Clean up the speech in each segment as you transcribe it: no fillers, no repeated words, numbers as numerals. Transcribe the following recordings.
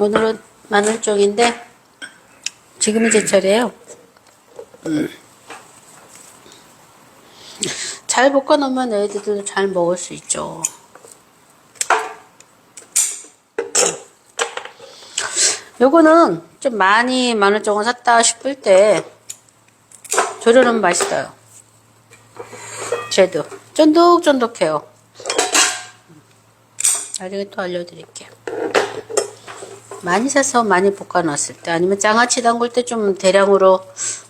오늘은 마늘종인데 지금이 제철이에요. 잘 볶아놓으면 애들도 잘 먹을 수 있죠. 요거는 좀 많이 마늘종을 샀다 싶을 때 조려놓으면 맛있어요. 쟤도 쫀득쫀득해요. 나중에 또 알려드릴게요. 많이 사서 많이 볶아놨을 때, 아니면 장아찌 담글 때 좀 대량으로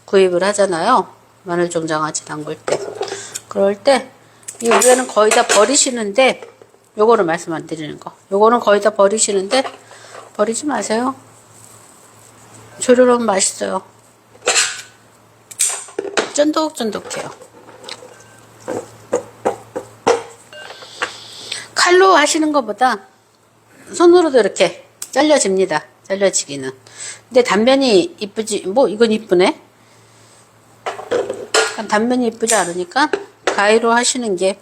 구입을 하잖아요. 마늘종 장아찌 담글 때. 그럴 때 이 위에는 거의 다 버리시는데, 요거는 말씀 안 드리는 거, 요거는 거의 다 버리시는데 버리지 마세요. 조려놓으면 맛있어요. 쫀득쫀득해요. 칼로 하시는 것보다 손으로도 이렇게 잘려집니다. 잘려지기는. 근데 단면이 이쁘지, 뭐 이건 이쁘네. 단면이 이쁘지 않으니까 가위로 하시는 게.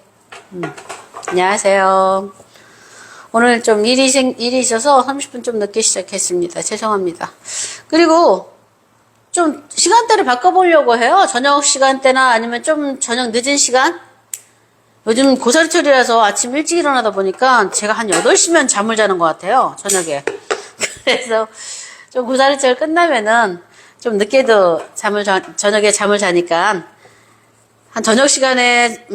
안녕하세요. 오늘 좀 일이 있어서 30분 좀 늦게 시작했습니다. 죄송합니다. 그리고 좀 시간대를 바꿔보려고 해요. 저녁 시간대나 아니면 좀 저녁 늦은 시간? 요즘 고사리철이라서 아침 일찍 일어나다 보니까 제가 한 8시면 잠을 자는 것 같아요. 저녁에. 그래서 좀 고사리철 끝나면은 좀 늦게도 저녁에 잠을 자니까 한 저녁 시간에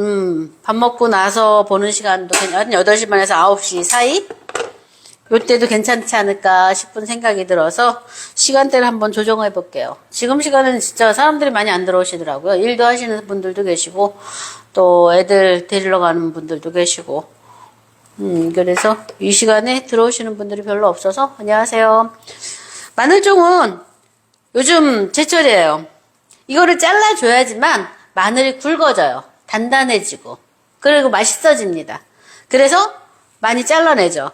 밥 먹고 나서 보는 시간도 한 8시 반에서 9시 사이? 요때도 괜찮지 않을까 싶은 생각이 들어서 시간대를 한번 조정해 볼게요. 지금 시간은 진짜 사람들이 많이 안 들어오시더라고요. 일도 하시는 분들도 계시고 또 애들 데리러 가는 분들도 계시고 그래서 이 시간에 들어오시는 분들이 별로 없어서 안녕하세요. 마늘종은 요즘 제철이에요. 이거를 잘라줘야지만 마늘이 굵어져요. 단단해지고 그리고 맛있어집니다. 그래서 많이 잘라내죠.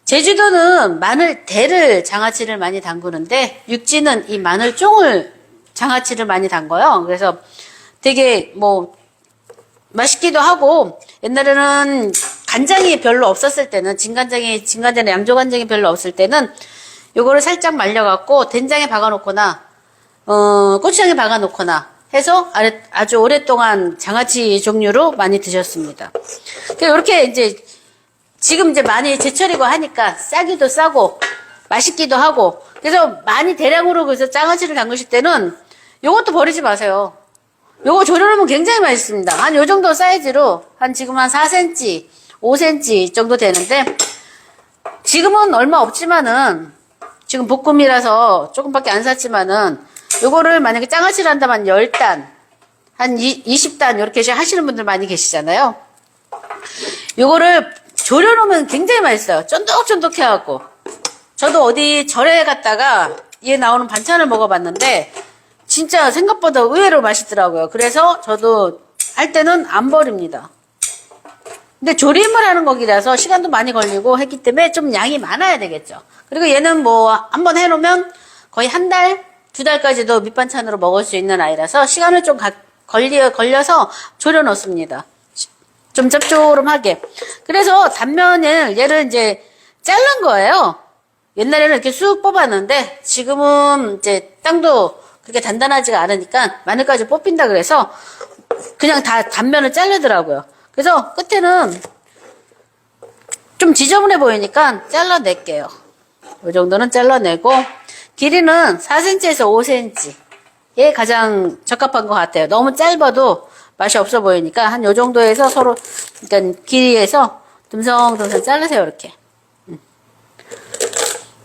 제주도는 마늘대를 장아찌를 많이 담그는데 육지는 이 마늘종을 장아찌를 많이 담궈요. 그래서 되게 뭐 맛있기도 하고, 옛날에는 간장이 별로 없었을 때는 진간장이나 양조간장이 별로 없을 때는 요거를 살짝 말려갖고 된장에 박아놓거나 고추장에 박아놓거나 해서 아주 오랫동안 장아찌 종류로 많이 드셨습니다. 이렇게 이제 지금 이제 많이 제철이고 하니까 싸기도 싸고 맛있기도 하고, 그래서 많이 대량으로 그래서 장아찌를 담그실 때는 요것도 버리지 마세요. 요거 조려놓으면 굉장히 맛있습니다. 한 요 정도 사이즈로 지금 한 4cm, 5cm 정도 되는데, 지금은 얼마 없지만은 지금 볶음이라서 조금밖에 안 샀지만은 요거를 만약에 장아찌를 한다면 10단, 한 20단 이렇게 하시는 분들 많이 계시잖아요. 요거를 조려놓으면 굉장히 맛있어요. 쫀득쫀득해갖고. 저도 어디 절에 갔다가 얘 나오는 반찬을 먹어봤는데 진짜 생각보다 의외로 맛있더라고요. 그래서 저도 할 때는 안 버립니다. 근데 조림을 하는 거기라서 시간도 많이 걸리고 했기 때문에 좀 양이 많아야 되겠죠. 그리고 얘는 뭐 한번 해놓으면 거의 한 달, 2달까지도 밑반찬으로 먹을 수 있는 아이라서 시간을 좀 걸려서 졸여 놓습니다. 좀 짭조름하게. 그래서 단면을 얘를 이제 자른 거예요. 옛날에는 이렇게 쑥 뽑았는데 지금은 이제 땅도 그렇게 단단하지가 않으니까 마늘까지 뽑힌다 그래서 그냥 다 단면을 자르더라고요. 그래서 끝에는 좀 지저분해 보이니까 잘라낼게요. 이 정도는 잘라내고, 길이는 4cm에서 5cm에 가장 적합한 것 같아요. 너무 짧아도 맛이 없어 보이니까 한 요 정도에서 서로, 그러니까 길이에서 듬성듬성 자르세요. 이렇게.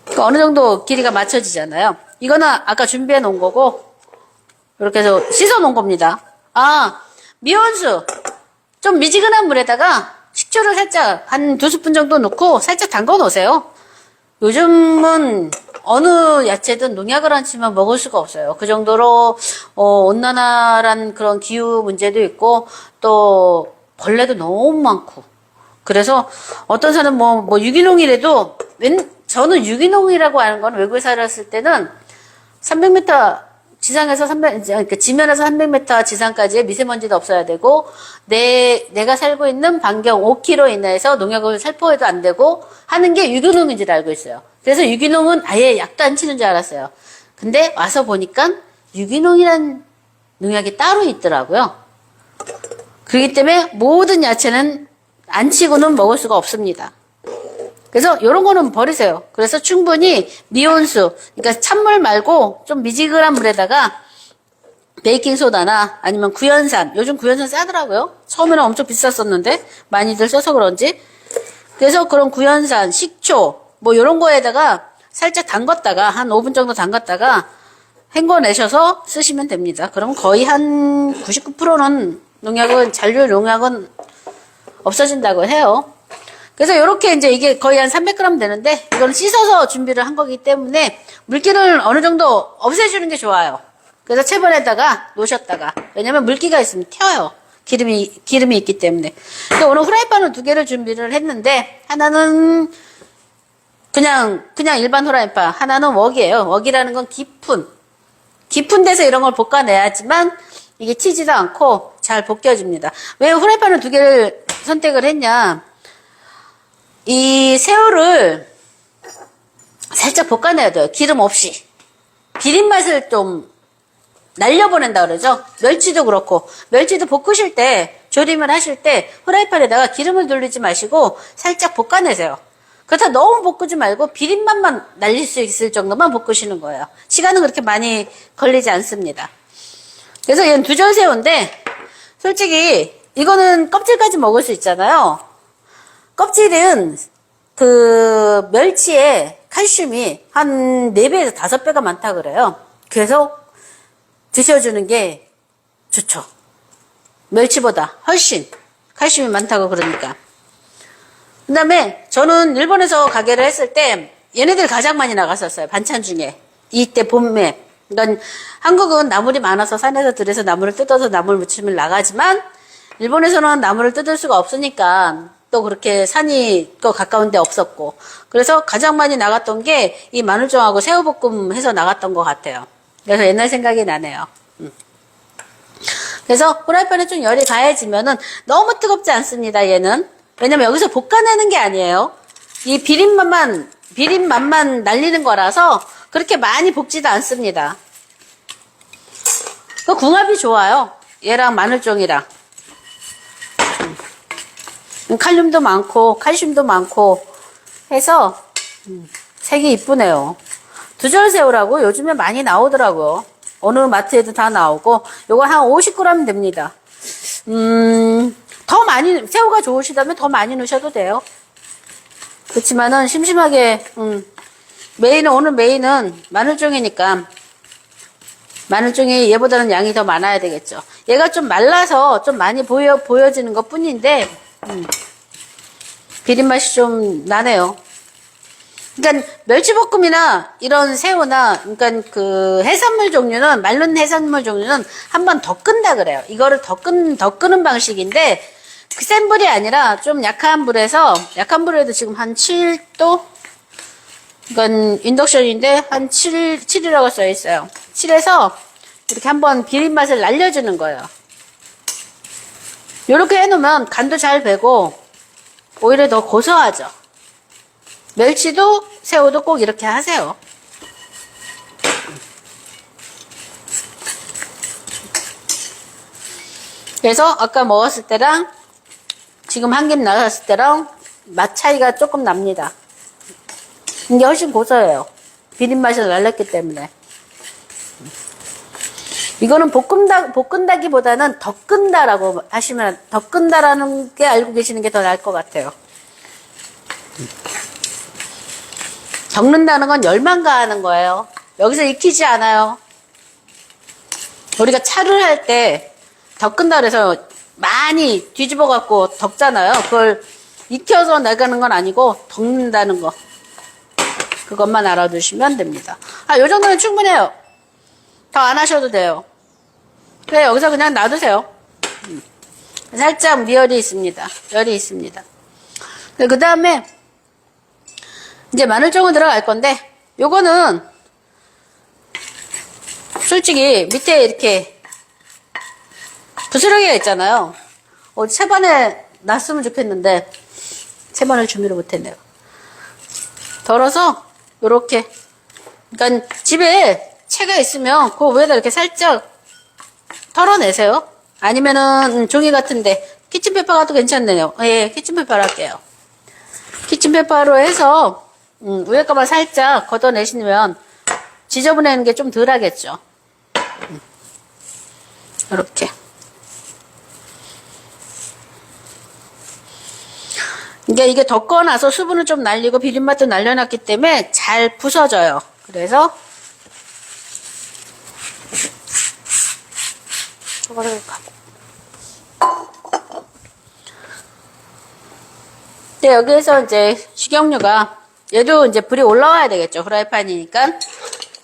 그러니까 어느 정도 길이가 맞춰지잖아요. 이거는 아까 준비해 놓은 거고, 이렇게 해서 씻어 놓은 겁니다. 미온수. 좀 미지근한 물에다가 식초를 살짝 한 2스푼 정도 넣고 살짝 담궈 놓으세요. 요즘은 어느 야채든 농약을 안 치면 먹을 수가 없어요. 그 정도로 온난화란 그런 기후 문제도 있고 또 벌레도 너무 많고, 그래서 어떤 사람은 뭐 유기농이라도 저는 유기농이라고 하는 건 외국에 살았을 때는 300m 지상에서 300, 그러니까 지면에서 300m 지상까지의 미세먼지도 없어야 되고, 내가 살고 있는 반경 5km 이내에서 농약을 살포해도 안 되고, 하는 게 유기농인 줄 알고 있어요. 그래서 유기농은 아예 약도 안 치는 줄 알았어요. 근데 와서 보니까 유기농이란 농약이 따로 있더라고요. 그렇기 때문에 모든 야채는 안 치고는 먹을 수가 없습니다. 그래서 이런 거는 버리세요. 그래서 충분히 미온수, 그러니까 찬물 말고 좀 미지근한 물에다가 베이킹소다나 아니면 구연산, 요즘 구연산 싸더라고요. 처음에는 엄청 비쌌었는데 많이들 써서 그런지. 그래서 그런 구연산, 식초 뭐 이런 거에다가 살짝 담갔다가 한 5분 정도 담갔다가 헹궈내셔서 쓰시면 됩니다. 그럼 거의 한 99%는 잔류 농약은 없어진다고 해요. 그래서 이렇게 이제 이게 거의 한 300g 되는데 이거는 씻어서 준비를 한 거기 때문에 물기를 어느 정도 없애주는 게 좋아요. 그래서 채반에다가 놓으셨다가, 왜냐면 물기가 있으면 튀어요. 기름이 있기 때문에. 그래서 오늘 후라이팬을 2개를 준비를 했는데 하나는 그냥 일반 후라이팬, 하나는 웍이에요. 웍이라는 건 깊은 데서 이런 걸 볶아내야지만 이게 튀지도 않고 잘 벗겨집니다. 왜 후라이팬을 2개를 선택을 했냐? 이 새우를 살짝 볶아내야 돼요. 기름 없이. 비린 맛을 좀 날려보낸다 그러죠. 멸치도 그렇고. 멸치도 볶으실 때, 조림을 하실 때 후라이팬에다가 기름을 돌리지 마시고 살짝 볶아내세요. 그렇다 너무 볶지 말고 비린 맛만 날릴 수 있을 정도만 볶으시는 거예요. 시간은 그렇게 많이 걸리지 않습니다. 그래서 얘는 두절새우인데 솔직히 이거는 껍질까지 먹을 수 있잖아요. 껍질은 그 멸치의 칼슘이 한 4배에서 5배가 많다 그래요. 그래서 드셔주는 게 좋죠. 멸치보다 훨씬 칼슘이 많다고 그러니까. 그 다음에 저는 일본에서 가게를 했을 때 얘네들 가장 많이 나갔었어요. 반찬 중에. 이때 봄에. 그러니까 한국은 나물이 많아서 산에서 들여서 나물을 뜯어서 나물 무침을 나가지만 일본에서는 나물을 뜯을 수가 없으니까 또 그렇게 산이 또 가까운 데 없었고, 그래서 가장 많이 나갔던 게 이 마늘종하고 새우볶음 해서 나갔던 것 같아요. 그래서 옛날 생각이 나네요. 그래서 후라이팬에 좀 열이 가해지면은 너무 뜨겁지 않습니다, 얘는. 왜냐면 여기서 볶아내는 게 아니에요. 이 비린 맛만 날리는 거라서 그렇게 많이 볶지도 않습니다. 그 궁합이 좋아요. 얘랑 마늘종이랑. 칼륨도 많고 칼슘도 많고 해서 색이 이쁘네요. 두절새우라고 요즘에 많이 나오더라고요. 어느 마트에도 다 나오고 요거 한 50g 됩니다. 더 많이, 새우가 좋으시다면 더 많이 넣으셔도 돼요. 그렇지만은 심심하게 오늘 메인은 마늘종이니까 마늘종이 얘보다는 양이 더 많아야 되겠죠. 얘가 좀 말라서 좀 많이 보여지는 것 뿐인데 비린맛이 좀 나네요. 그러니까 멸치볶음이나 이런 새우나 그러니까 그 해산물 종류는, 마른 해산물 종류는 한 번 더 끈다 그래요. 이거를 더 끄는 방식인데 그 센 불이 아니라 좀 약한 불에서, 약한 불에도 지금 한 7도, 이건 인덕션인데 한 7이라고 써 있어요. 7에서 이렇게 한번 비린 맛을 날려주는 거예요. 이렇게 해놓으면 간도 잘 배고 오히려 더 고소하죠. 멸치도 새우도 꼭 이렇게 하세요. 그래서 아까 먹었을 때랑 지금 한 김 나갔을 때랑 맛 차이가 조금 납니다. 이게 훨씬 고소해요. 비린맛을 날렸기 때문에. 이거는 볶은다기보다는 더 끈다라고 하시면, 더 끈다라는 게 알고 계시는 게 더 나을 것 같아요. 적는다는 건 열만 가하는 거예요. 여기서 익히지 않아요. 우리가 차를 할 때 더 끈다 그래서 많이 뒤집어 갖고 덮잖아요. 그걸 익혀서 나가는 건 아니고 덮는다는 거. 그것만 알아두시면 됩니다. 요 정도면 충분해요. 더 안 하셔도 돼요. 그래, 여기서 그냥 놔두세요. 살짝 열이 있습니다. 그 다음에 이제 마늘종은 들어갈 건데 요거는 솔직히 밑에 이렇게 부스러기가 있잖아요. 채반에 놨으면 좋겠는데 채반을 준비를 못했네요. 덜어서 요렇게, 그러니까 집에 채가 있으면 그 위에다 이렇게 살짝 털어내세요. 아니면은 종이 같은데 키친페퍼 가도 괜찮네요. 예, 키친페퍼로 할게요. 키친페퍼로 해서 위에 거만 살짝 걷어내시면 지저분해하는 게 좀 덜 하겠죠. 이렇게. 이게 덮거나서 수분을 좀 날리고 비린맛도 날려놨기 때문에 잘 부서져요. 그래서 저거를 네, 여기에서 이제 식용유가, 얘도 이제 불이 올라와야 되겠죠. 프라이팬이니까.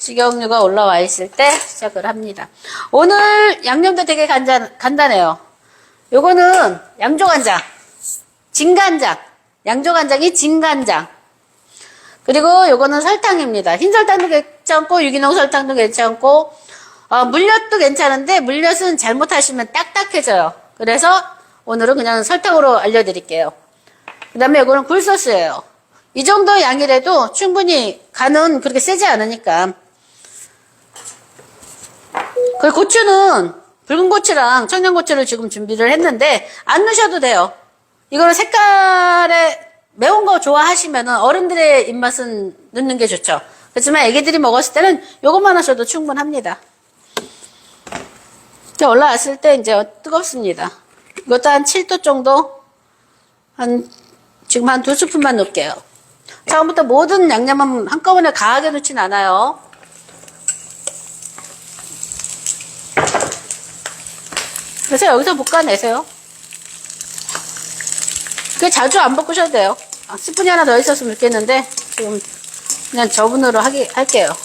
식용유가 올라와 있을 때 시작을 합니다. 오늘 양념도 되게 간단해요. 요거는 양조간장, 진간장, 양조간장이 진간장. 그리고 요거는 설탕입니다. 흰 설탕도 괜찮고 유기농 설탕도 괜찮고 물엿도 괜찮은데 물엿은 잘못하시면 딱딱해져요. 그래서 오늘은 그냥 설탕으로 알려드릴게요. 그 다음에 이거는 굴소스예요. 이 정도 양이라도 충분히 간은 그렇게 세지 않으니까. 그리고 고추는 붉은 고추랑 청양고추를 지금 준비를 했는데 안 넣으셔도 돼요. 이거는 색깔에 매운 거 좋아하시면은 어른들의 입맛은 넣는 게 좋죠. 그렇지만 애기들이 먹었을 때는 요것만 하셔도 충분합니다. 올라왔을 때 이제 뜨겁습니다. 이것도 한 7도 정도, 지금 한 2스푼만 넣을게요. 처음부터 모든 양념은 한꺼번에 가하게 넣진 않아요. 그래서 여기서 볶아내세요. 그게 자주 안 볶으셔도 돼요. 스푼이 하나 더 있었으면 좋겠는데 지금 그냥 저분으로 할게요.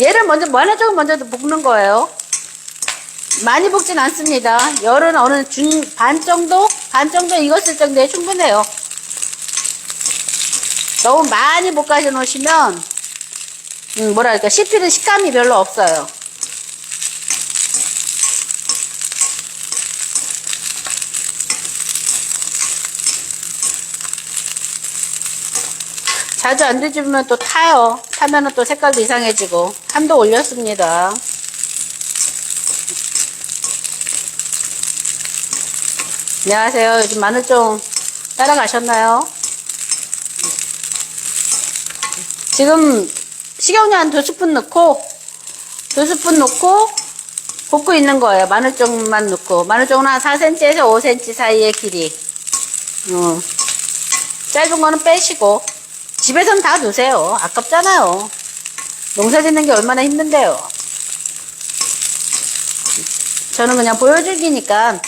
얘를 먼저 조금 먼저 볶는 거예요. 많이 볶진 않습니다. 열은 어느 반 정도 익었을 정도에 충분해요. 너무 많이 볶아져 놓으시면 뭐랄까 씹히는 식감이 별로 없어요. 자주 안 뒤집으면 또 타요. 타면은 또 색깔도 이상해지고. 함도 올렸습니다. 안녕하세요. 요즘 마늘 좀 따라가셨나요? 지금 식용유 한 2스푼 넣고 볶고 있는 거예요. 마늘종만 넣고. 마늘종은 한 4cm에서 5cm 사이의 길이. 짧은 거는 빼시고. 집에선 다 넣으세요. 아깝잖아요. 농사 짓는 게 얼마나 힘든데요. 저는 그냥 보여주기니까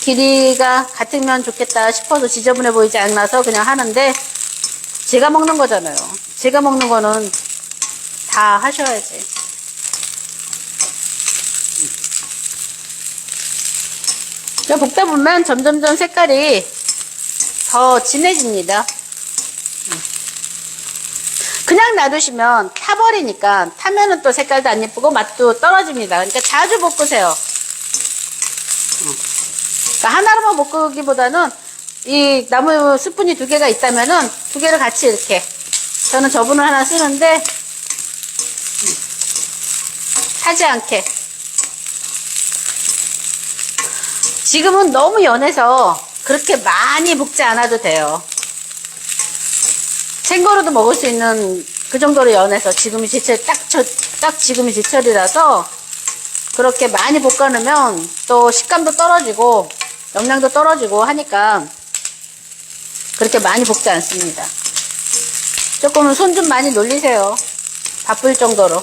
길이가 같으면 좋겠다 싶어서 지저분해 보이지 않아서 그냥 하는데 제가 먹는 거잖아요. 제가 먹는 거는 다 하셔야지. 볶다 보면 점점점 색깔이 더 진해집니다. 그냥 놔두시면 타버리니까 타면은 또 색깔도 안 예쁘고 맛도 떨어집니다. 그러니까 자주 볶으세요. 그러니까 하나로만 볶기보다는 이 나무 스푼이 2개가 있다면은 2개를 같이 이렇게, 저는 저분을 하나 쓰는데 타지 않게. 지금은 너무 연해서 그렇게 많이 볶지 않아도 돼요. 생거로도 먹을 수 있는 그 정도로 연해서 지금이 제철, 딱 지금이 제철이라서 그렇게 많이 볶아놓으면 또 식감도 떨어지고 영양도 떨어지고 하니까 그렇게 많이 볶지 않습니다. 조금은 손 좀 많이 놀리세요. 바쁠 정도로.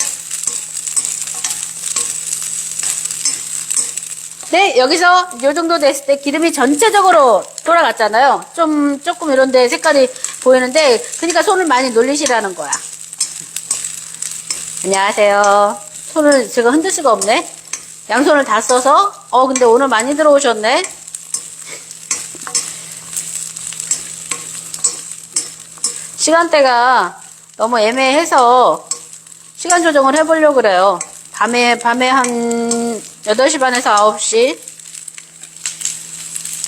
네, 여기서 이 정도 됐을 때 기름이 전체적으로 돌아갔잖아요. 조금 이런 데 색깔이 보이는데, 그러니까 손을 많이 놀리시라는 거야. 안녕하세요. 손을 제가 흔들 수가 없네. 양손을 다 써서. 근데 오늘 많이 들어오셨네. 시간대가 너무 애매해서 시간 조정을 해보려고 그래요. 밤에 한 8시 반에서 9시.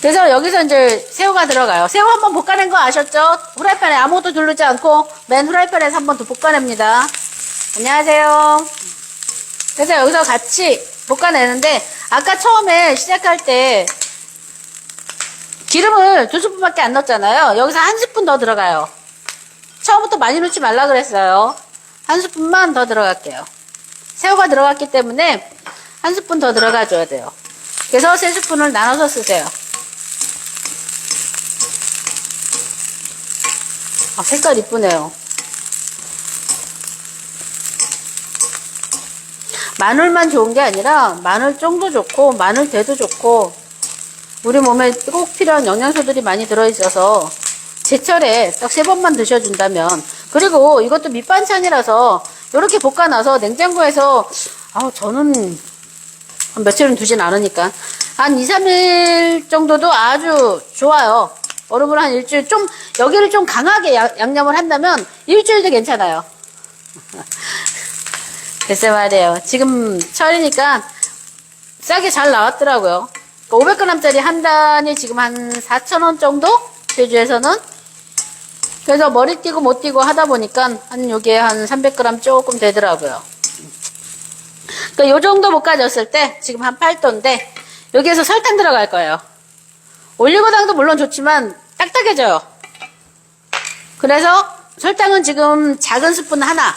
그래서 여기서 이제 새우가 들어가요. 새우 한번 볶아낸 거 아셨죠? 후라이팬에 아무것도 두르지 않고 맨 후라이팬에서 한번 더 볶아냅니다. 안녕하세요. 그래서 여기서 같이 볶아내는데, 아까 처음에 시작할 때 기름을 2스푼밖에 안 넣었잖아요. 여기서 1스푼 더 들어가요. 처음부터 많이 넣지 말라 그랬어요. 1스푼만 더 들어갈게요. 새우가 들어갔기 때문에 1스푼 더 들어가줘야 돼요. 그래서 3스푼을 나눠서 쓰세요. 색깔 이쁘네요. 마늘만 좋은 게 아니라 마늘종도 좋고 마늘대도 좋고 우리 몸에 꼭 필요한 영양소들이 많이 들어있어서 제철에 딱 3번만 드셔준다면, 그리고 이것도 밑반찬이라서 이렇게 볶아놔서 냉장고에서 저는 한 며칠은 두진 않으니까 한 2, 3일 정도도 아주 좋아요. 얼음을 한 일주일, 여기를 좀 강하게 양념을 한다면 일주일도 괜찮아요. 글쎄 말이에요. 지금 철이니까 싸게 잘 나왔더라고요. 500g짜리 한 단이 지금 한 4,000원 정도? 제주에서는. 그래서 머리 띄고 못 띄고 하다 보니까 요게 한 300g 조금 되더라고요. 그러니까 요 정도 볶아졌을 때 지금 한 8도인데 여기에서 설탕 들어갈 거예요. 올리고당도 물론 좋지만 딱딱해져요. 그래서 설탕은 지금 작은 스푼 하나,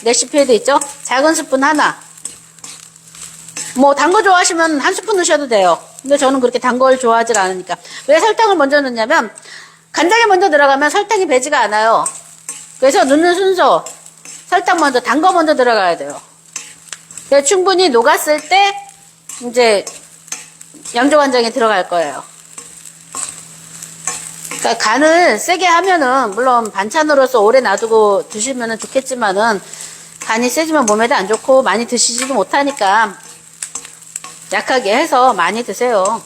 레시피에도 있죠? 작은 스푼 하나. 단 거 좋아하시면 1스푼 넣으셔도 돼요. 근데 저는 그렇게 단 걸 좋아하질 않으니까. 왜 설탕을 먼저 넣냐면 간장이 먼저 들어가면 설탕이 배지가 않아요. 그래서 넣는 순서, 설탕 먼저, 단 거 먼저 들어가야 돼요. 그래서 충분히 녹았을 때 이제 양조간장이 들어갈 거예요. 그러니까 간을 세게 하면은 물론 반찬으로서 오래 놔두고 드시면은 좋겠지만은 간이 세지면 몸에도 안 좋고 많이 드시지도 못하니까 약하게 해서 많이 드세요.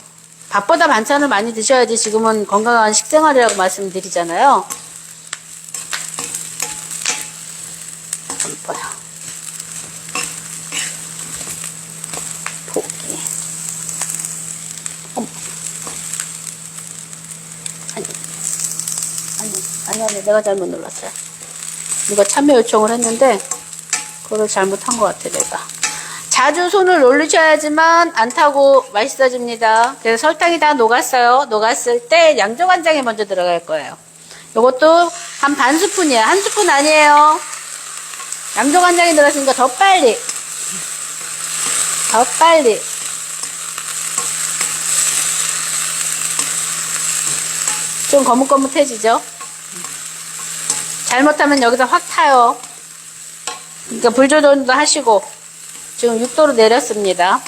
밥보다 반찬을 많이 드셔야지 지금은 건강한 식생활이라고 말씀드리잖아요. 예뻐요. 포기. 어머. 아니, 내가 잘못 눌렀어요. 누가 참여 요청을 했는데 그거를 잘못한 것 같아, 내가. 자주 손을 올리셔야지만 안 타고 맛있어집니다. 그래서 설탕이 다 녹았어요. 녹았을 때 양조간장이 먼저 들어갈 거예요. 요것도 한 반 스푼이에요. 1스푼 아니에요. 양조간장이 들어갔으니까 더 빨리. 좀 거뭇거뭇해지죠? 잘못하면 여기서 확 타요. 그러니까 불 조절도 하시고. 지금 6도로 내렸습니다.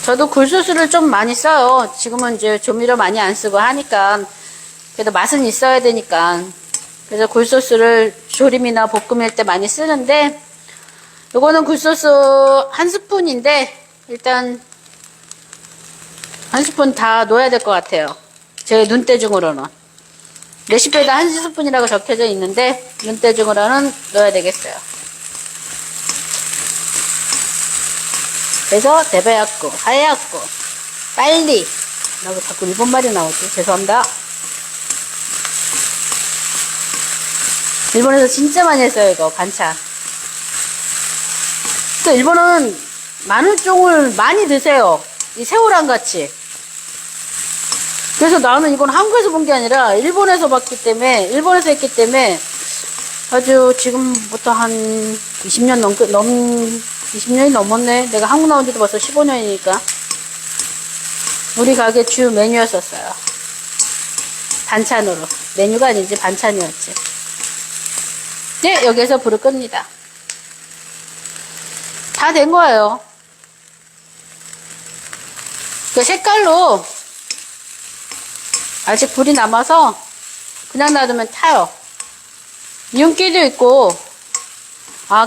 저도 굴소스를 좀 많이 써요. 지금은 이제 조미료 많이 안 쓰고 하니까. 그래도 맛은 있어야 되니까. 그래서 굴소스를 조림이나 볶음일 때 많이 쓰는데, 요거는 굴소스 1스푼인데, 일단, 1스푼 다 넣어야 될 것 같아요. 제 눈대중으로는. 레시피에도 1스푼이라고 적혀져 있는데 눈대중으로는 넣어야 되겠어요. 그래서 데베야꾸, 하야꾸, 빨리. 나도 자꾸 일본말이 나오지. 죄송합니다. 일본에서 진짜 많이 했어요, 이거 반찬. 또 일본은 마늘종을 많이 드세요. 이 새우랑 같이. 그래서 나는 이건 한국에서 본 게 아니라 일본에서 봤기 때문에, 일본에서 했기 때문에 아주 지금부터 한 20년이 넘었네. 내가 한국 나온 지도 벌써 15년이니까. 우리 가게 주 메뉴였었어요. 반찬으로. 메뉴가 아니지, 반찬이었지. 네, 여기에서 불을 끕니다. 다 된 거예요. 그 색깔로 아직 불이 남아서 그냥 놔두면 타요. 윤기도 있고.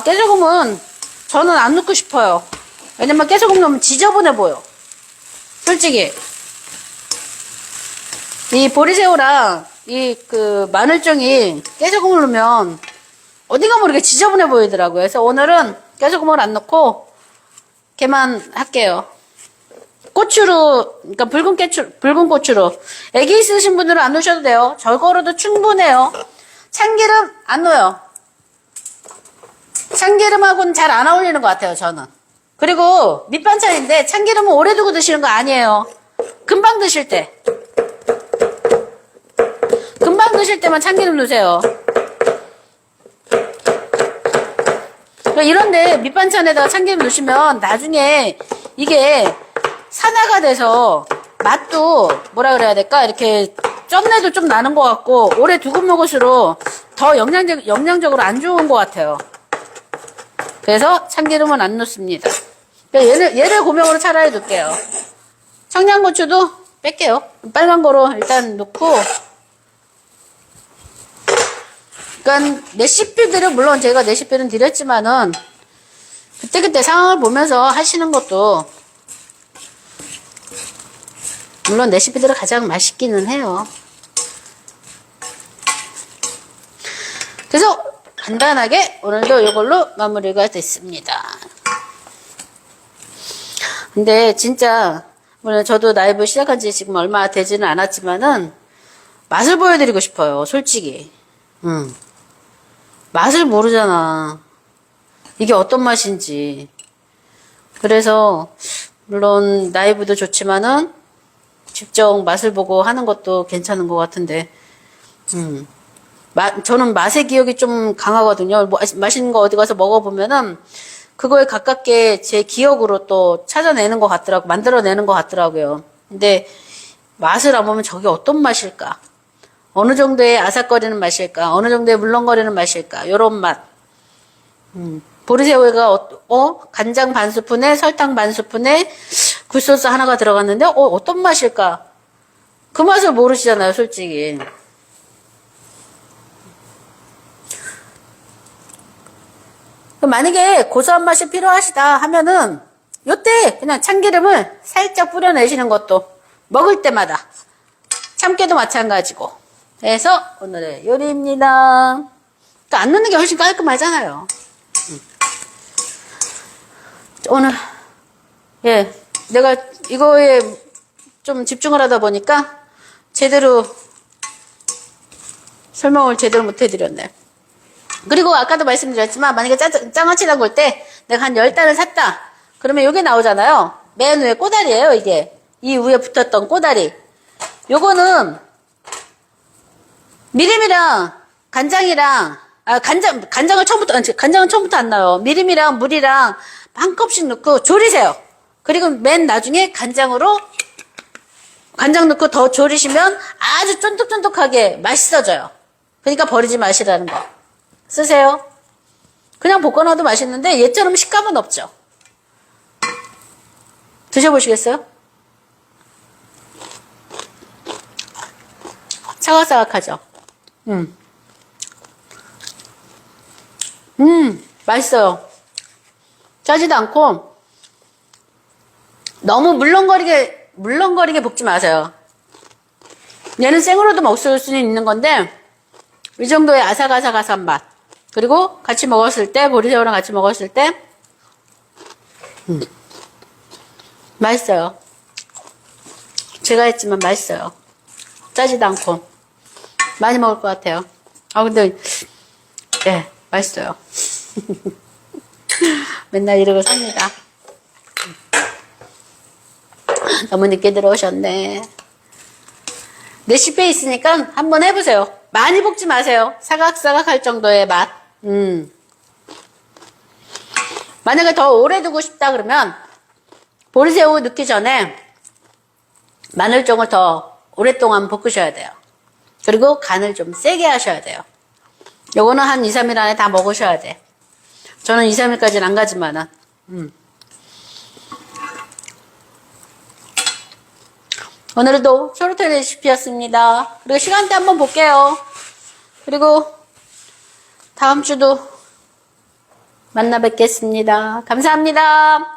깨소금은 저는 안 넣고 싶어요. 왜냐면 깨소금 넣으면 지저분해 보여. 솔직히 이 보리새우랑 마늘종이 깨소금을 넣으면 어딘가 모르게 지저분해 보이더라고요. 그래서 오늘은 깨소금을 안 넣고 걔만 할게요. 고추로, 그러니까 붉은 고추로. 애기 있으신 분들은 안 넣으셔도 돼요. 저거로도 충분해요. 참기름 안 넣어요. 참기름하고는 잘 안 어울리는 것 같아요, 저는. 그리고 밑반찬인데 참기름은 오래 두고 드시는 거 아니에요. 금방 드실 때. 금방 드실 때만 참기름 넣으세요. 이런데 밑반찬에다가 참기름 넣으시면 나중에 이게 산화가 돼서 맛도 뭐라 그래야 될까? 이렇게 쩐내도 좀 나는 것 같고 오래 두고 먹을수록 더 영양적으로 안 좋은 것 같아요. 그래서 참기름은 안 넣습니다. 얘를 고명으로 차라리 넣을게요. 청양고추도 뺄게요. 빨간 거로 일단 넣고. 그러니까 레시피들은 물론 제가 레시피는 드렸지만은 그때그때 상황을 보면서 하시는 것도 물론 레시피들은 가장 맛있기는 해요. 그래서 간단하게 오늘도 이걸로 마무리가 됐습니다. 근데 진짜 물론 저도 라이브 시작한 지 지금 얼마 되지는 않았지만은 맛을 보여드리고 싶어요. 솔직히. 맛을 모르잖아. 이게 어떤 맛인지. 그래서 물론 라이브도 좋지만은 직접 맛을 보고 하는 것도 괜찮은 것 같은데 저는 맛의 기억이 좀 강하거든요. 맛있는 거 어디 가서 먹어보면은 그거에 가깝게 제 기억으로 또 찾아내는 것 같더라고, 만들어내는 것 같더라고요. 근데 맛을 안 보면 저게 어떤 맛일까? 어느 정도의 아삭거리는 맛일까? 어느 정도의 물렁거리는 맛일까? 요런 맛. 보리새우가 간장 반 스푼에 설탕 반 스푼에 굴소스 하나가 들어갔는데 어떤 맛일까? 그 맛을 모르시잖아요, 솔직히. 만약에 고소한 맛이 필요하시다 하면은 요때 그냥 참기름을 살짝 뿌려내시는 것도 먹을 때마다 참깨도 마찬가지고. 그래서 오늘의 요리입니다. 그러니까 안 넣는 게 훨씬 깔끔하잖아요. 오늘 내가 이거에 좀 집중을 하다 보니까 제대로 설명을 제대로 못 해드렸네. 그리고 아까도 말씀드렸지만 만약에 장아찌 담글 때 내가 한 10단을 샀다. 그러면 요게 나오잖아요. 맨 위에 꼬다리예요, 이게. 이 위에 붙었던 꼬다리. 요거는 미림이랑 간장이랑 간장은 처음부터 안 나와요. 미림이랑 물이랑 한 컵씩 넣고 졸이세요. 그리고 맨 나중에 간장 넣고 더 졸이시면 아주 쫀득쫀득하게 맛있어져요. 그러니까 버리지 마시라는 거. 쓰세요. 그냥 볶아놔도 맛있는데 얘처럼 식감은 없죠. 드셔보시겠어요? 사각사각하죠? 맛있어요. 짜지도 않고 너무 물렁거리게 볶지 마세요. 얘는 생으로도 먹을 수는 있는 건데 이 정도의 아삭아삭한 맛. 그리고 같이 먹었을 때, 보리새우랑 같이 먹었을 때 맛있어요. 제가 했지만 맛있어요. 짜지도 않고 많이 먹을 것 같아요. 근데 맛있어요. 맨날 이러고 삽니다. 너무 늦게 들어오셨네. 레시피에 있으니까 한번 해보세요. 많이 볶지 마세요. 사각사각 할 정도의 맛. 만약에 더 오래 두고 싶다 그러면 보리새우 넣기 전에 마늘종을 더 오랫동안 볶으셔야 돼요. 그리고 간을 좀 세게 하셔야 돼요. 요거는 한 2, 3일 안에 다 먹으셔야 돼. 저는 2, 3일까지는 안 가지만은. 오늘도 쇼르텔 레시피였습니다. 그리고 시간대 한번 볼게요. 그리고 다음 주도 만나 뵙겠습니다. 감사합니다.